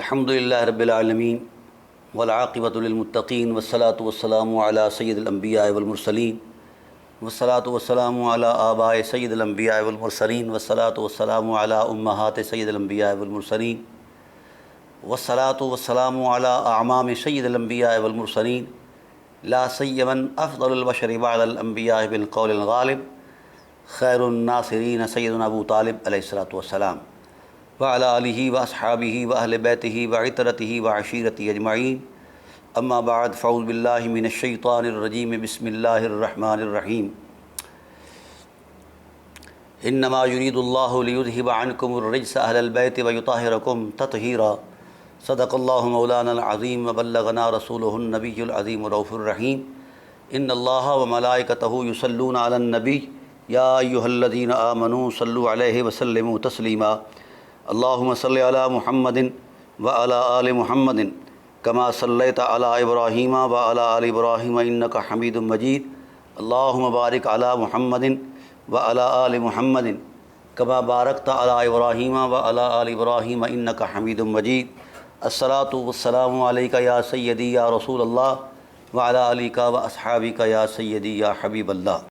الحمدللہ رب العالمین والعاقبۃ للمتقین والصلاۃ والسلام علی سید الانبیاء والمرسلین والصلاۃ والسلام علی آباء سید الانبیاء والمرسلین والصلاۃ والسلام علی امہات سید الانبیاء والمرسلین والصلاۃ والسلام علی اعمام سید الانبیاء والمرسلین لا سیما افضل البشر بعد الانبیاء بالقول الغالب خیر الناصرین سیدنا ابو طالب علیہ الصلاۃ والسلام وعلی آلہ واصحابہ واہل بیتہ وعطرتہ وعشیرتہ اجمعین اما بعد فاعوذ باللہ من الشیطان الرجیم بسم اللہ الرحمن الرحیم انما یرید اللہ لیذہب عنکم الرجس اہل البیت ویطہرکم تطہیرا صدق اللہ مولانا العظیم وبلغنا رسولہ النبی العظیم الرؤوف الرحیم ان اللہ وملائکتہ یصلون علی النبی یا ایہا الذین آمنوا صلوا علیہ وسلموا تسلیما اللہم صلی علی محمد وعلی آل محمد کما صلیت علی ابراہیم وعلی آل ابراہیم انک حمید مجید اللہم بارک علی محمد وعلی آل محمد کما بارکت علی ابراہیم وعلی آل ابراہیم انک حمید مجید الصلاۃ والسلام علیک یا سیدی یا رسول اللہ وعلی آلک واصحابک یا سیدی یا حبیب اللہ۔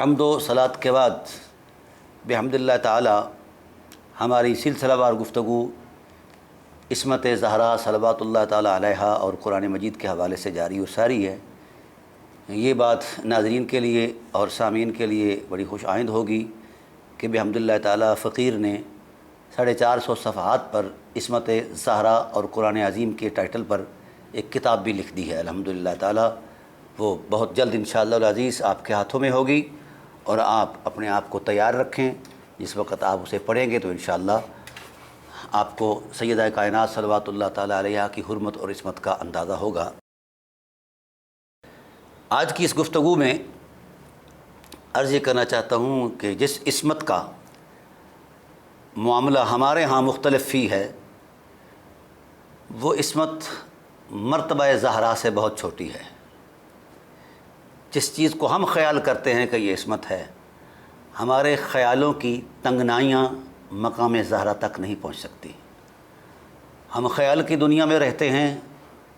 حمد و صلاۃ کے بعد بحمد اللہ تعالی ہماری سلسلہ وار گفتگو عصمت زہرا صلوات اللہ تعالی علیہا اور قرآن مجید کے حوالے سے جاری و ساری ہے۔ یہ بات ناظرین کے لیے اور سامعین کے لیے بڑی خوش آئند ہوگی کہ بحمد اللہ تعالی فقیر نے 450 صفحات پر عصمت زہرا اور قرآن عظیم کے ٹائٹل پر ایک کتاب بھی لکھ دی ہے الحمدللہ تعالی۔ وہ بہت جلد انشاءاللہ العزیز آپ کے ہاتھوں میں ہوگی اور آپ اپنے آپ کو تیار رکھیں۔ جس وقت آپ اسے پڑھیں گے تو انشاءاللہ آپ کو سیدہ کائنات صلوات اللہ تعالی علیہا کی حرمت اور عصمت کا اندازہ ہوگا۔ آج کی اس گفتگو میں عرض یہ کرنا چاہتا ہوں کہ جس عصمت کا معاملہ ہمارے ہاں مختلف فی ہے وہ عصمت مرتبہ زہرا سے بہت چھوٹی ہے۔ جس چیز کو ہم خیال کرتے ہیں کہ یہ عصمت ہے، ہمارے خیالوں کی تنگنائیاں مقام زہرا تک نہیں پہنچ سکتی۔ ہم خیال کی دنیا میں رہتے ہیں،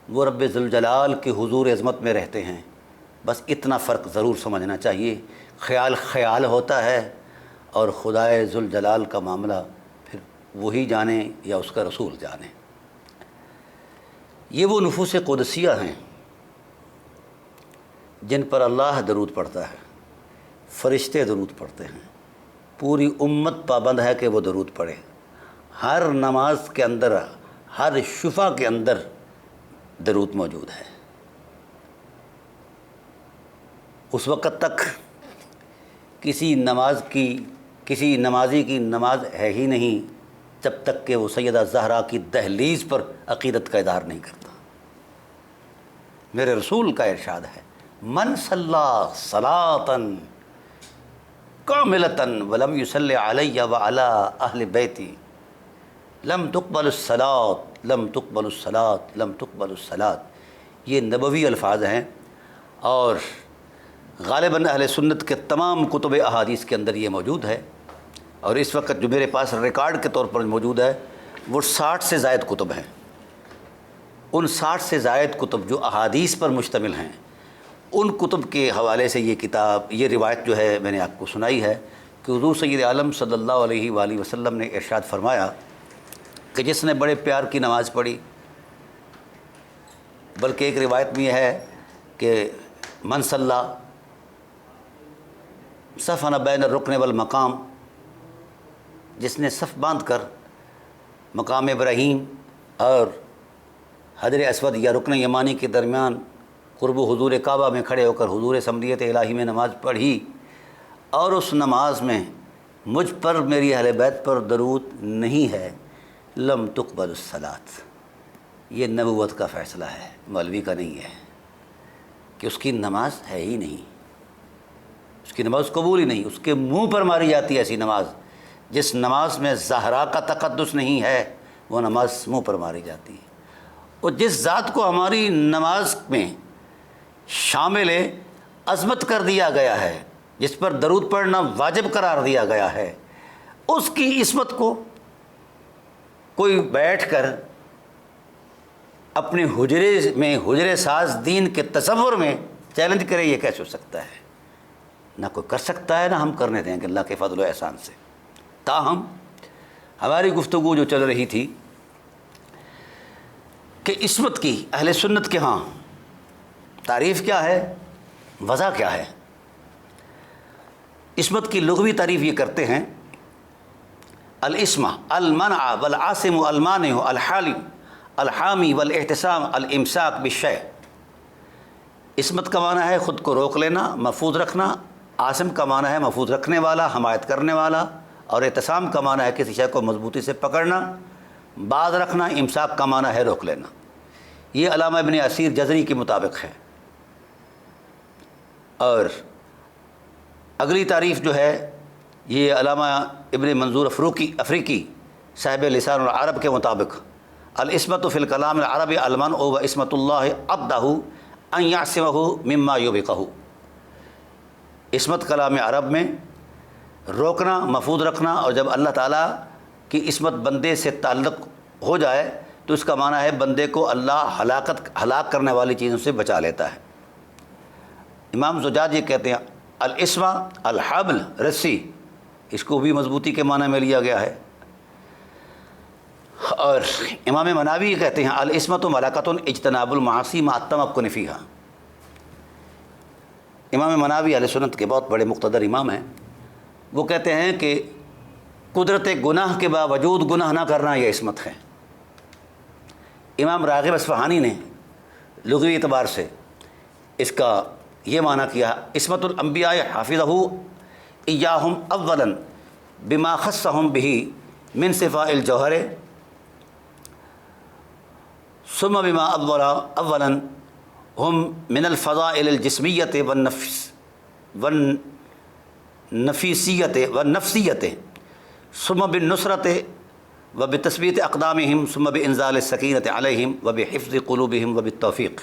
وہ رب ذوالجلال کے حضور عظمت میں رہتے ہیں۔ بس اتنا فرق ضرور سمجھنا چاہیے، خیال خیال ہوتا ہے اور خدائے ذوالجلال کا معاملہ پھر وہی جانے یا اس کا رسول جانے۔ یہ وہ نفوس قدسیہ ہیں جن پر اللہ درود پڑھتا ہے، فرشتے درود پڑھتے ہیں، پوری امت پابند ہے کہ وہ درود پڑھے۔ ہر نماز کے اندر، ہر شفع کے اندر درود موجود ہے۔ اس وقت تک کسی نمازی کی نماز ہے ہی نہیں جب تک کہ وہ سیدہ زہرا کی دہلیز پر عقیدت کا اظہار نہیں کرتا۔ میرے رسول کا ارشاد ہے، من صلی صلاۃً کاملۃً ولم یصلی علی وعلی اہل بیتی لم تقبل الصلاۃ لم تقبل الصلاۃ لم تقبل الصلاۃ۔ یہ نبوی الفاظ ہیں اور غالباً اہل سنت کے تمام کتب احادیث کے اندر یہ موجود ہے، اور اس وقت جو میرے پاس ریکارڈ کے طور پر موجود ہے وہ 60 سے زائد کتب ہیں۔ ان 60 سے زائد کتب جو احادیث پر مشتمل ہیں، ان کتب کے حوالے سے یہ کتاب، یہ روایت جو ہے میں نے آپ کو سنائی ہے کہ حضور سید عالم صلی اللہ علیہ وآلہ وسلم نے ارشاد فرمایا کہ جس نے بڑے پیار کی نماز پڑھی، بلکہ ایک روایت میں یہ ہے کہ من صلی صفن بین الرکن والمقام، جس نے صف باندھ کر مقام ابراہیم اور حجر اسود یا رکن یمانی کے درمیان قرب حضور کعبہ میں کھڑے ہو کر حضور صمدیت الہی میں نماز پڑھی، اور اس نماز میں مجھ پر، میری اہل بیت پر درود نہیں ہے، لم تقبل الصلاۃ۔ یہ نبوت کا فیصلہ ہے، مولوی کا نہیں ہے، کہ اس کی نماز ہے ہی نہیں، اس کی نماز قبول ہی نہیں۔ اس کے منہ پر ماری جاتی ہے ایسی نماز، جس نماز میں زہرا کا تقدس نہیں ہے وہ نماز منہ پر ماری جاتی ہے۔ اور جس ذات کو ہماری نماز میں شامل عظمت کر دیا گیا ہے، جس پر درود پڑھنا واجب قرار دیا گیا ہے، اس کی عصمت کو کوئی بیٹھ کر اپنے حجرے ساز دین کے تصور میں چیلنج کرے، یہ کیسے ہو سکتا ہے؟ نہ کوئی کر سکتا ہے، نہ ہم کرنے دیں گے اللہ کے فضل و احسان سے۔ تاہم ہماری گفتگو جو چل رہی تھی کہ عصمت کی اہل سنت کے ہاں تعریف کیا ہے، وضع کیا ہے۔ عصمت کی لغوی تعریف یہ کرتے ہیں، العصمہ المنع والعاصم المانع الحالم الحامی والاحتسام الامساک بالشیء۔ عصمت کا معنی ہے خود کو روک لینا، محفوظ رکھنا۔ عاصم کا معنی ہے محفوظ رکھنے والا، حمایت کرنے والا۔ اور احتسام کا معنی ہے کسی شے کو مضبوطی سے پکڑنا، باز رکھنا۔ امساک کا معنی ہے روک لینا۔ یہ علامہ ابن اسیر جزری کے مطابق ہے۔ اور اگلی تعریف جو ہے یہ علامہ ابن منظور افریقی صاحب لسان العرب کے مطابق، العصمۃ فی الکلام العربی المنع و عصمۃ اللہ عبدہ ان یعصمہ مما یوبقہ۔ عصمت کلام عرب میں روکنا، محفوظ رکھنا، اور جب اللہ تعالیٰ کی عصمت بندے سے تعلق ہو جائے تو اس کا معنی ہے بندے کو اللہ ہلاک کرنے والی چیزوں سے بچا لیتا ہے۔ امام زجاج یہ کہتے ہیں العصمہ الحبل، رسی، اس کو بھی مضبوطی کے معنی میں لیا گیا ہے۔ اور امام مناوی کہتے ہیں العصمۃ ملکۃ اجتناب المعاصی مع التمکن فیہا۔ امام مناوی اہل سنت کے بہت بڑے مقتدر امام ہیں، وہ کہتے ہیں کہ قدرت گناہ کے باوجود گناہ نہ کرنا یہ عصمت ہے۔ امام راغب اصفہانی نے لغوی اعتبار سے اس کا یہ معنی کیا، عصمت الانبیاء حافظہ ایاہم اولا بما خصہم بہ من صفاء الجوہر ثم بما اولا ہم من الفضائل الجسمیت والنفسیت ثم بالنصرت وبتثبیت اقدامہم ثم بانزال السکینۃ علیہم وبحفظ قلوبہم وبالتوفیق۔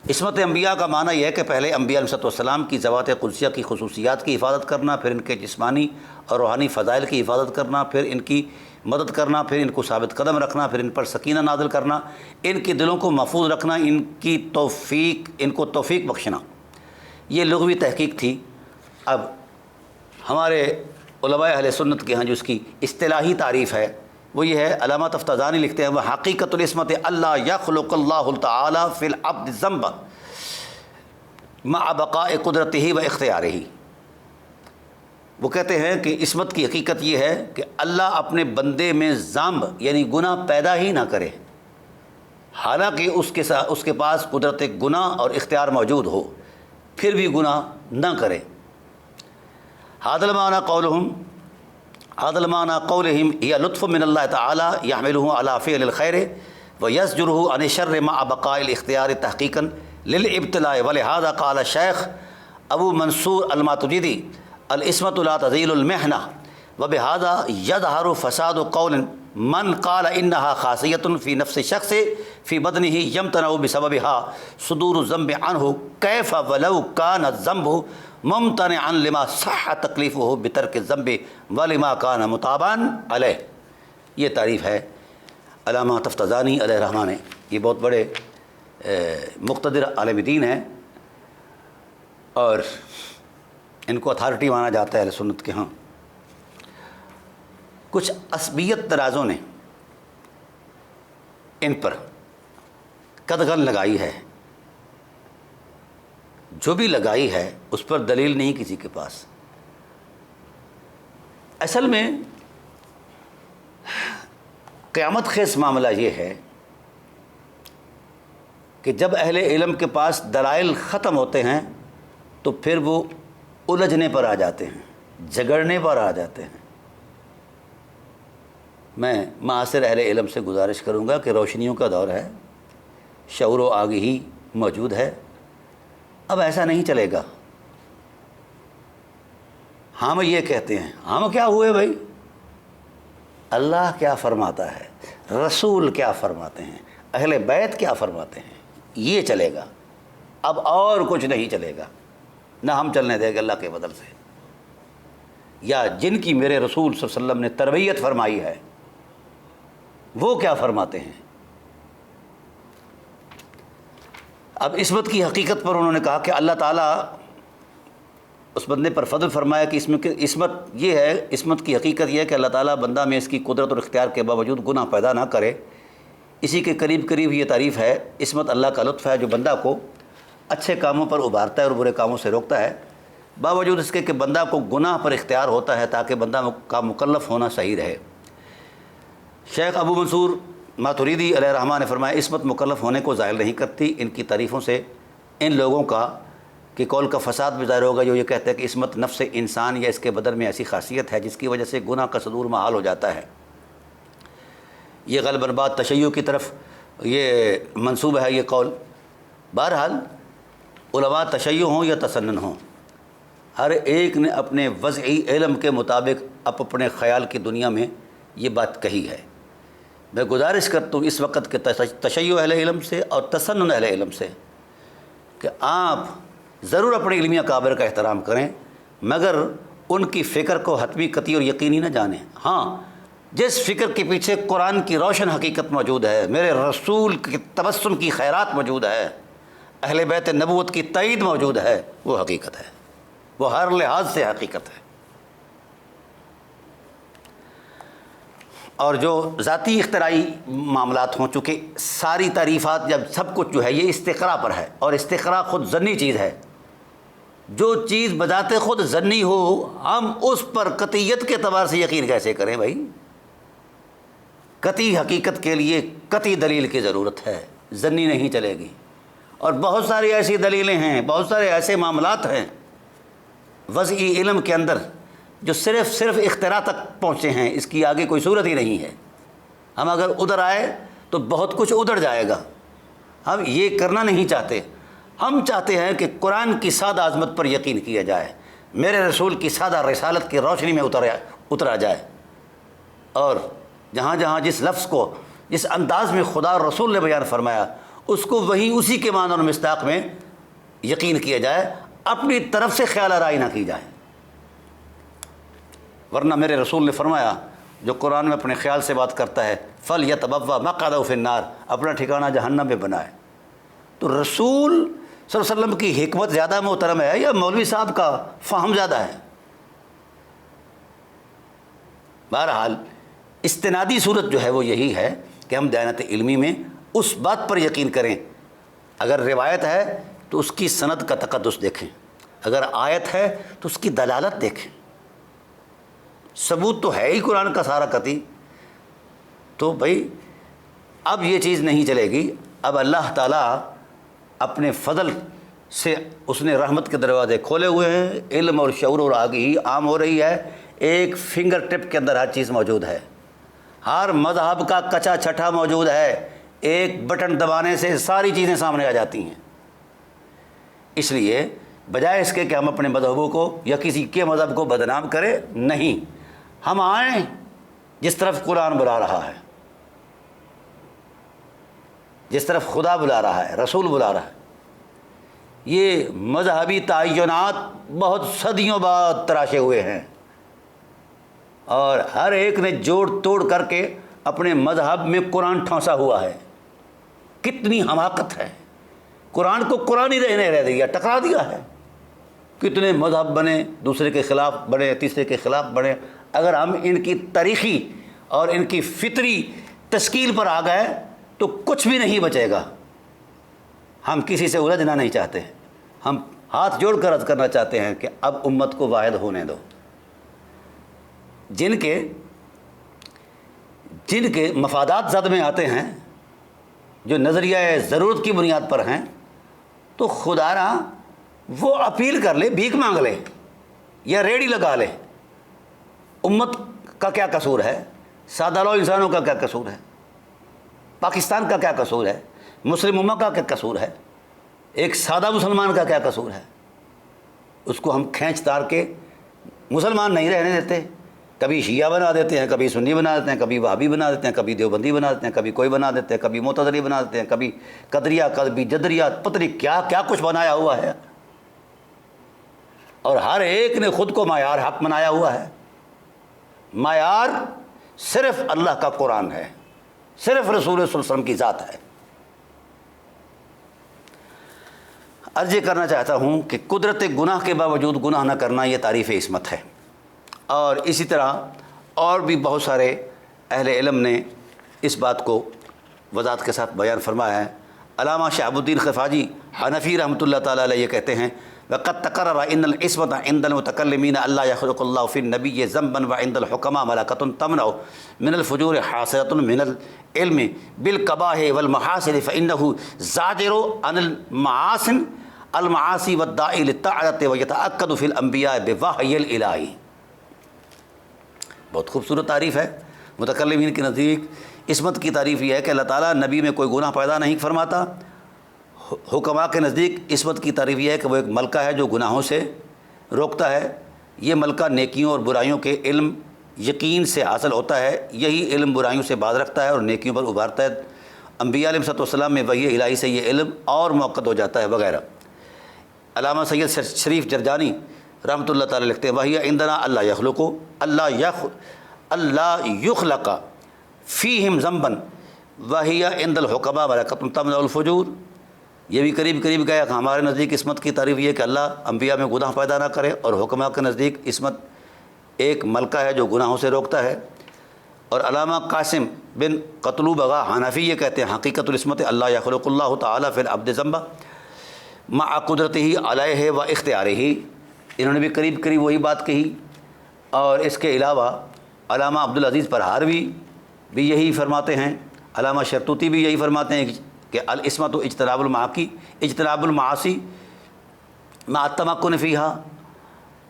عصمت انبیاء کا معنی یہ ہے کہ پہلے انبیاء علیہ السلام کی ذوات قدسیہ کی خصوصیات کی حفاظت کرنا، پھر ان کے جسمانی اور روحانی فضائل کی حفاظت کرنا، پھر ان کی مدد کرنا، پھر ان کو ثابت قدم رکھنا، پھر ان پر سکینہ نازل کرنا، ان کے دلوں کو محفوظ رکھنا، ان کو توفیق بخشنا۔ یہ لغوی تحقیق تھی۔ اب ہمارے علماء اہل سنت کے ہاں جو اس کی اصطلاحی تعریف ہے وہ یہ ہے، علامہ تفتازانی لکھتے ہیں وہ حقیقت العصمت اللہ یخلق اللہ تعالی فی العبد الذنب مع بقاء قدرتہ و اختیارہ۔ وہ کہتے ہیں کہ عصمت کی حقیقت یہ ہے کہ اللہ اپنے بندے میں ذنب یعنی گناہ پیدا ہی نہ کرے، حالانکہ اس کے پاس قدرت گناہ اور اختیار موجود ہو، پھر بھی گناہ نہ کرے۔ هذا المعنى قولهم هي لطف من الله تعالى يحمله على فعل الخير ويزجره عن الشر مع بقاء الاختيار تحقيقا للابتلاء۔ ولهذا قال الشيخ ابو منصور الماتريدي العصمة لا تزيل المحنة، وبهذا يظهر فساد قول من قال انها خاصية في نفس الشخص في بدنه يمتنع بسببها صدور الذنب عنه كيف ولو كان الذنب ممتنعا لما صح تکلیفہ بترک الذنب ولما کان متابعا علیہ۔ یہ تعریف ہے علامہ تفتازانی علیہ الرحمٰ نے۔ یہ بہت بڑے مقتدر عالم دین ہیں اور ان کو اتھارٹی مانا جاتا ہے اہل سنت کے ہاں۔ کچھ عصبیت ترازوں نے ان پر قدغن لگائی ہے، جو بھی لگائی ہے اس پر دلیل نہیں کسی کے پاس۔ اصل میں قیامت خیز معاملہ یہ ہے کہ جب اہل علم کے پاس دلائل ختم ہوتے ہیں تو پھر وہ الجھنے پر آ جاتے ہیں، جھگڑنے پر آ جاتے ہیں۔ میں معاصر اہل علم سے گزارش کروں گا کہ روشنیوں کا دور ہے، شعور و آگہی موجود ہے، اب ایسا نہیں چلے گا۔ ہم یہ کہتے ہیں، ہم کیا ہوئے بھائی؟ اللہ کیا فرماتا ہے، رسول کیا فرماتے ہیں، اہل بیت کیا فرماتے ہیں، یہ چلے گا، اب اور کچھ نہیں چلے گا۔ نہ ہم چلنے دیں گے اللہ کے بدل سے، یا جن کی میرے رسول صلی اللہ علیہ وسلم نے تربیت فرمائی ہے وہ کیا فرماتے ہیں۔ اب عصمت کی حقیقت پر انہوں نے کہا کہ اللہ تعالیٰ اس بندے پر فضل فرمایا کہ اس میں عصمت یہ ہے، عصمت کی حقیقت یہ ہے کہ اللہ تعالیٰ بندہ میں اس کی قدرت اور اختیار کے باوجود گناہ پیدا نہ کرے۔ اسی کے قریب قریب یہ تعریف ہے، عصمت اللہ کا لطف ہے جو بندہ کو اچھے کاموں پر ابھارتا ہے اور برے کاموں سے روکتا ہے، باوجود اس کے کہ بندہ کو گناہ پر اختیار ہوتا ہے تاکہ بندہ کا مکلف ہونا صحیح رہے۔ شیخ ابو منصور ماتریدی علیہ الرحمہ نے فرمایا عصمت مکلف ہونے کو ظاہر نہیں کرتی۔ ان کی تعریفوں سے ان لوگوں کا کہ قول کا فساد بھی ظاہر ہوگا جو یہ کہتے ہیں کہ عصمت نفس انسان یا اس کے بدن میں ایسی خاصیت ہے جس کی وجہ سے گناہ کا صدور محال ہو جاتا ہے۔ یہ غالباً بات تشیع کی طرف یہ منسوب ہے یہ قول۔ بہرحال علماء تشیع ہوں یا تسنن ہوں، ہر ایک نے اپنے وضعی علم کے مطابق اپنے خیال کی دنیا میں یہ بات کہی ہے۔ میں گزارش کرتا ہوں اس وقت کے تشیع اہل علم سے اور تسنن اہل علم سے کہ آپ ضرور اپنے علمی اکابر کا احترام کریں، مگر ان کی فکر کو حتمی قطعی اور یقینی نہ جانیں۔ ہاں، جس فکر کے پیچھے قرآن کی روشن حقیقت موجود ہے، میرے رسول کے تبسم کی خیرات موجود ہے، اہل بیت نبوت کی تائید موجود ہے، وہ حقیقت ہے، وہ ہر لحاظ سے حقیقت ہے۔ اور جو ذاتی اختراعی معاملات ہوں، چونکہ ساری تعریفات جب سب کچھ جو ہے یہ استقراء پر ہے، اور استقراء خود ظنی چیز ہے۔ جو چیز بذات خود ظنی ہو ہم اس پر قطعیت کے اعتبار سے یقین کیسے کریں بھائی؟ قطعی حقیقت کے لیے قطعی دلیل کی ضرورت ہے، ظنی نہیں چلے گی۔ اور بہت ساری ایسی دلیلیں ہیں، بہت سارے ایسے معاملات ہیں وضعی علم کے اندر جو صرف اختراع تک پہنچے ہیں، اس کی آگے کوئی صورت ہی نہیں ہے۔ ہم اگر ادھر آئے تو بہت کچھ ادھر جائے گا، ہم یہ کرنا نہیں چاہتے۔ ہم چاہتے ہیں کہ قرآن کی سادہ عظمت پر یقین کیا جائے، میرے رسول کی سادہ رسالت کی روشنی میں اترا جائے، اور جہاں جہاں جس لفظ کو جس انداز میں خدا اور رسول نے بیان فرمایا اس کو وہیں اسی کے معنی اور مصداق میں یقین کیا جائے، اپنی طرف سے خیال آرائی نہ کی جائے۔ ورنہ میرے رسول نے فرمایا جو قرآن میں اپنے خیال سے بات کرتا ہے فَلْيَتَبَوَّأْ مَقْعَدَهُ فِي النَّارِ، اپنا ٹھکانہ جہنم میں بنائے۔ تو رسول صلی اللہ علیہ وسلم کی حکمت زیادہ محترم ہے یا مولوی صاحب کا فہم زیادہ ہے؟ بہرحال استنادی صورت جو ہے وہ یہی ہے کہ ہم دیانت علمی میں اس بات پر یقین کریں، اگر روایت ہے تو اس کی سند کا تقدس دیکھیں، اگر آیت ہے تو اس کی دلالت دیکھیں۔ ثبوت تو ہے ہی قرآن کا سارا قطعی، تو بھائی اب یہ چیز نہیں چلے گی۔ اب اللہ تعالیٰ اپنے فضل سے اس نے رحمت کے دروازے کھولے ہوئے ہیں، علم اور شعور اور آگہی عام ہو رہی ہے، ایک فنگر ٹپ کے اندر ہر چیز موجود ہے، ہر مذہب کا کچا چھٹا موجود ہے، ایک بٹن دبانے سے ساری چیزیں سامنے آ جاتی ہیں۔ اس لیے بجائے اس کے کہ ہم اپنے مذہبوں کو یا کسی کے مذہب کو بدنام کریں، نہیں، ہم آئیں جس طرف قرآن بلا رہا ہے، جس طرف خدا بلا رہا ہے، رسول بلا رہا ہے۔ یہ مذہبی تعینات بہت صدیوں بعد تراشے ہوئے ہیں، اور ہر ایک نے جوڑ توڑ کر کے اپنے مذہب میں قرآن ٹھونسا ہوا ہے۔ کتنی حماقت ہے، قرآن کو قرآن ہی رہ دیا، ٹکرا دیا ہے۔ کتنے مذہب بنے، دوسرے کے خلاف بنے، تیسرے کے خلاف بنے۔ اگر ہم ان کی تاریخی اور ان کی فطری تشکیل پر آ گئے تو کچھ بھی نہیں بچے گا۔ ہم کسی سے الجھنا نہیں چاہتے، ہم ہاتھ جوڑ کر عرض کرنا چاہتے ہیں کہ اب امت کو واحد ہونے دو۔ جن کے مفادات زد میں آتے ہیں، جو نظریہ ضرورت کی بنیاد پر ہیں، تو خدا را وہ اپیل کر لے، بھیک مانگ لے یا ریڑھی لگا لے۔ امت کا کیا قصور ہے؟ سادہ لو انسانوں کا کیا قصور ہے؟ پاکستان کا کیا قصور ہے؟ مسلم امت کا کیا قصور ہے؟ ایک سادہ مسلمان کا کیا قصور ہے؟ اس کو ہم کھینچ تار کے مسلمان نہیں رہنے دیتے، کبھی شیعہ بنا دیتے ہیں، کبھی سنی بنا دیتے ہیں، کبھی وہابی بنا دیتے ہیں، کبھی دیوبندی بنا دیتے ہیں، کبھی کوئی بنا دیتے ہیں، کبھی معتزلی بنا دیتے ہیں، کبھی قدریہ، کبھی جدریہ، پتہ نہیں کیا کیا کچھ بنایا ہوا ہے، اور ہر ایک نے خود کو معیار حق بنایا ہوا ہے۔ معیار صرف اللہ کا قرآن ہے، صرف رسول صلی اللہ علیہ وسلم کی ذات ہے۔ عرض یہ کرنا چاہتا ہوں کہ قدرت گناہ کے باوجود گناہ نہ کرنا یہ تعریف عصمت ہے، اور اسی طرح اور بھی بہت سارے اہل علم نے اس بات کو وضاحت کے ساتھ بیان فرمایا ہے۔ علامہ شہاب الدین خفاجی حنفی رحمۃ اللہ تعالیٰ علیہ یہ کہتے ہیں وَقَدْ تَقَرَّرَ إِنَّ الْعِصْمَةَ عِنْدَ الْمُتَكَلِّمِينَ أَلَّا يَخْلُقَ اللَّهُ فِي النَّبِيِّ ذَنبًا وَعِنْدَ الْحُكَمَاءِ مَلَكَةٌ تَمْنَعُ مِنَ الْفُجُورِ حَاصِلَةٌ مِنَ الْعِلْمِ بِالْقَبَاحِ وَالْمَحَاسِنِ فَإِنَّهُ زَاجِرٌ عَنِ الْمَعَاصِي المعاصی والداعی للطاعت ویتأکد فی الانبیاء بوحی الہی۔ بہت خوبصورت تعریف ہے۔ متکلمین کے نزدیک عصمت کی تعریف یہ ہے کہ اللہ تعالیٰ نبی میں کوئی گناہ پیدا نہیں فرماتا۔ حکماء کے نزدیک عصمت کی تعریف یہ ہے کہ وہ ایک ملکہ ہے جو گناہوں سے روکتا ہے۔ یہ ملکہ نیکیوں اور برائیوں کے علم یقین سے حاصل ہوتا ہے، یہی علم برائیوں سے باز رکھتا ہے اور نیکیوں پر ابھارتا ہے۔ انبیاء علیہ السلام میں وحی الہی سے یہ علم اور موقت ہو جاتا ہے وغیرہ۔ علامہ سید شریف جرجانی رحمۃ اللہ تعالیٰ لکھتے ہیں وَهِيَ عِنْدَنَا أَلَّا يَخْلُقُ أَلَّا يُخْلَقَ فِيهِمْ ذَنْبًا وَهِيَ عِنْدَ الْحُكَمَاءِ مَلَكَةٌ تَمْنَعُ الْفُجُورَ۔ یہ بھی قریب گیا کہ ہمارے نزدیک عصمت کی تعریف یہ ہے کہ اللہ انبیاء میں گناہ پیدا نہ کرے، اور حکماء کے نزدیک عصمت ایک ملکہ ہے جو گناہوں سے روکتا ہے۔ اور علامہ قاسم بن قتلوب بغا حنفی یہ کہتے ہیں حقیقت العصمت اللہ یخلق اللہ تعالیٰ فی العبد ذنبا مع قدرتہ علیہ و اختیارہ۔ انہوں نے بھی قریب وہی بات کہی۔ اور اس کے علاوہ علامہ عبدالعزیز پرہاروی بھی یہی فرماتے ہیں، علامہ شرطوطی بھی یہی فرماتے ہیں کہ العصمت اجتناب المعاصی مع التمکن فیہا۔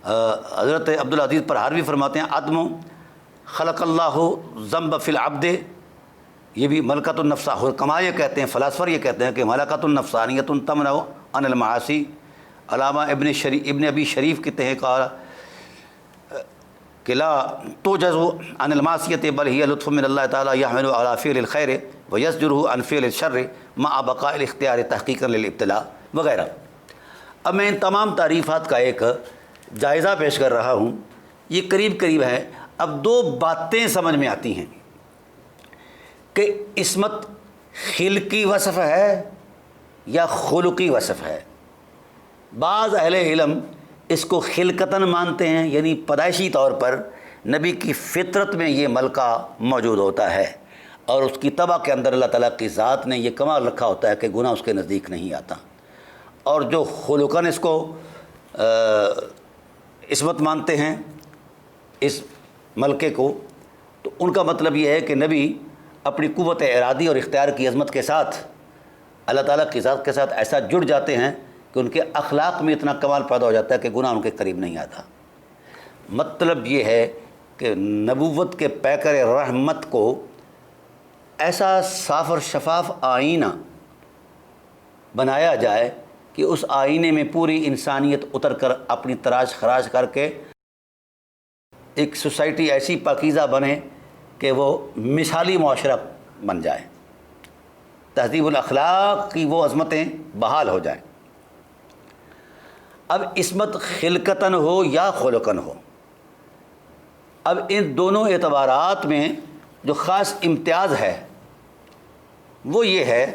حضرت عبدالعزیز پرہاروی فرماتے ہیں عدم خلق اللہ ذنب فی العبد، یہ بھی ملکۃ النفس۔ حکماء یہ کہتے ہیں، فلاسفر یہ کہتے ہیں کہ ملکۃ النفسانیۃ تمنع عن المعاصی۔ علامہ ابن ابی شریف کہتے ہیں کہ لا توجز عن المعصیۃ بل ہی لطف من اللہ تعالیٰ یحمل علی فعل الخیر ویزجرہ عن فعل الشر مع بقاء الاختیار تحقیقا للابتلاء وغیرہ۔ اب میں ان تمام تعریفات کا ایک جائزہ پیش کر رہا ہوں، یہ قریب ہے۔ اب دو باتیں سمجھ میں آتی ہیں کہ عصمت خلقی وصف ہے یا خلقی وصف ہے۔ بعض اہل علم اس کو خلقتاً مانتے ہیں، یعنی پیدائشی طور پر نبی کی فطرت میں یہ ملکہ موجود ہوتا ہے، اور اس کی طبع کے اندر اللہ تعالیٰ کی ذات نے یہ کمال رکھا ہوتا ہے کہ گناہ اس کے نزدیک نہیں آتا۔ اور جو خلقاً اس کو عصمت مانتے ہیں اس ملکے کو، تو ان کا مطلب یہ ہے کہ نبی اپنی قوت ارادی اور اختیار کی عظمت کے ساتھ اللہ تعالیٰ کی ذات کے ساتھ ایسا جڑ جاتے ہیں کہ ان کے اخلاق میں اتنا کمال پیدا ہو جاتا ہے کہ گناہ ان کے قریب نہیں آتا۔ مطلب یہ ہے کہ نبوت کے پیکر رحمت کو ایسا صاف اور شفاف آئینہ بنایا جائے کہ اس آئینے میں پوری انسانیت اتر کر اپنی تراش خراش کر کے ایک سوسائٹی ایسی پاکیزہ بنے کہ وہ مثالی معاشرہ بن جائے، تہذیب الاخلاق کی وہ عظمتیں بحال ہو جائیں۔ اب عصمت خلقتاً ہو یا خلقاً ہو، اب ان دونوں اعتبارات میں جو خاص امتیاز ہے وہ یہ ہے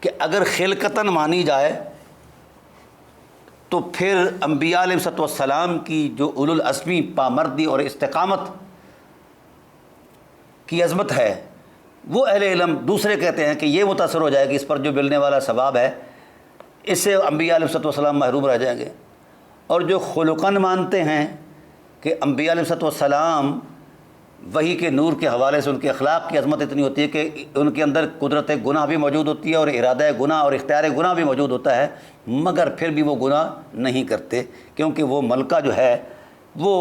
کہ اگر خلقتاً مانی جائے تو پھر انبیاء علیہ السلام کی جو اولو العزمی پامردی اور استقامت کی عظمت ہے، وہ اہل علم دوسرے کہتے ہیں کہ یہ متاثر ہو جائے کہ اس پر جو ملنے والا ثواب ہے اس سے انبیاء علیہ السلام محروم رہ جائیں گے۔ اور جو خلقاً مانتے ہیں کہ انبیاء علیہ السلام وحی کے نور کے حوالے سے ان کے اخلاق کی عظمت اتنی ہوتی ہے کہ ان کے اندر قدرت گناہ بھی موجود ہوتی ہے اور ارادہ گناہ اور اختیار گناہ بھی موجود ہوتا ہے، مگر پھر بھی وہ گناہ نہیں کرتے، کیونکہ وہ ملکہ جو ہے وہ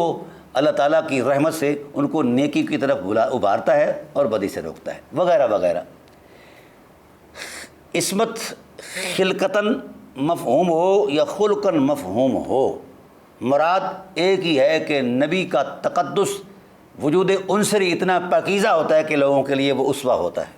اللہ تعالیٰ کی رحمت سے ان کو نیکی کی طرف ابھارتا ہے اور بدی سے روکتا ہے وغیرہ وغیرہ۔ عصمت خلقتاً مفہوم ہو یا خلقاً مفہوم ہو، مراد ایک ہی ہے کہ نبی کا تقدس وجود عنصری اتنا پاکیزہ ہوتا ہے کہ لوگوں کے لیے وہ اسوہ ہوتا ہے۔